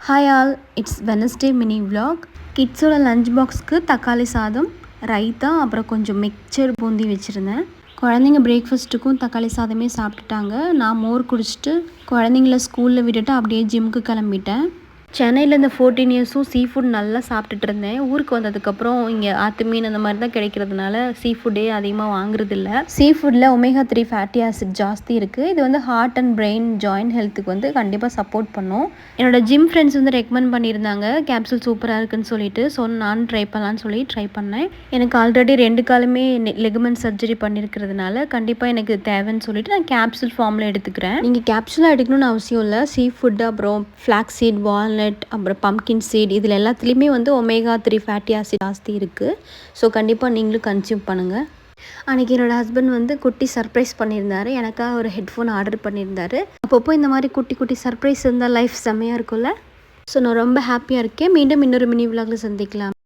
Hi all, it's Wednesday mini vlog. கிட்ஸோட lunch பாக்ஸ்க்கு தக்காளி சாதம், ரைத்தா, அப்புறம் கொஞ்சம் மிக்சர் பூந்தி வச்சுருந்தேன். குழந்தைங்க பிரேக்ஃபாஸ்ட்டுக்கும் தக்காளி சாதமே சாப்பிட்டுட்டாங்க. நான் மோர் குடிச்சிட்டு குழந்தைங்கள ஸ்கூலில் விட்டுட்டு அப்படியே ஜிம்முக்கு கிளம்பிட்டேன். சென்னையில் இந்த 14 இயர்ஸும் சீ ஃபுட் நல்லா சாப்பிட்டுட்டு இருந்தேன். ஊருக்கு வந்ததுக்கப்புறம் இங்கே ஆற்று மீன் அந்த மாதிரி தான் கிடைக்கிறதுனால சீ ஃபுட்டே அதிகமாக வாங்குறதில்ல. சீ ஃபுட்டில் ஒமேகா 3 ஃபேட்டி ஆசிட் ஜாஸ்தி இருக்குது. இது வந்து ஹார்ட் அண்ட் பிரெயின் ஜாயின்ட் ஹெல்த்துக்கு வந்து கண்டிப்பாக சப்போர்ட் பண்ணும். என்னோட ஜிம் ஃப்ரெண்ட்ஸ் வந்து ரெக்கமெண்ட் பண்ணியிருந்தாங்க கேப்சூல் சூப்பராக இருக்குன்னு சொல்லிட்டு. ஸோ நானும் ட்ரை பண்ணலான்னு சொல்லி ட்ரை பண்ணேன். எனக்கு ஆல்ரெடி 2 காலுமே லெகமெண்ட் சர்ஜரி பண்ணியிருக்கிறதுனால கண்டிப்பாக எனக்கு தேவைன்னு சொல்லிட்டு நான் கேப்சூல் ஃபார்மில் எடுத்துக்கிறேன். நீங்கள் கேப்சூலாக எடுக்கணும்னு அவசியம் இல்லை. சீ ஃபுட்டு, அப்புறம் ஃப்ளாக்ஸ் சீட், வால்நட், அப்புறம் பம்கின் சீட், இதில் எல்லாத்துலேயுமே வந்து ஒமேகா 3 ஃபேட்டி ஆசிட் ஜாஸ்தி இருக்குது. ஸோ கண்டிப்பாக நீங்களும் கன்சியூம் பண்ணுங்கள். அன்றைக்கி என்னோடய ஹஸ்பண்ட் வந்து குட்டி சர்ப்ரைஸ் பண்ணியிருந்தாரு. எனக்காக ஒரு ஹெட்ஃபோன் ஆர்டர் பண்ணியிருந்தாரு. அப்பப்போ இந்த மாதிரி குட்டி குட்டி சர்ப்ரைஸ் இருந்தால் லைஃப் செம்மையாக இருக்கும்ல. ஸோ நான் ரொம்ப ஹாப்பியாக இருக்கேன். மீண்டும் இன்னொரு மினி விலாகில் சந்திக்கலாம்.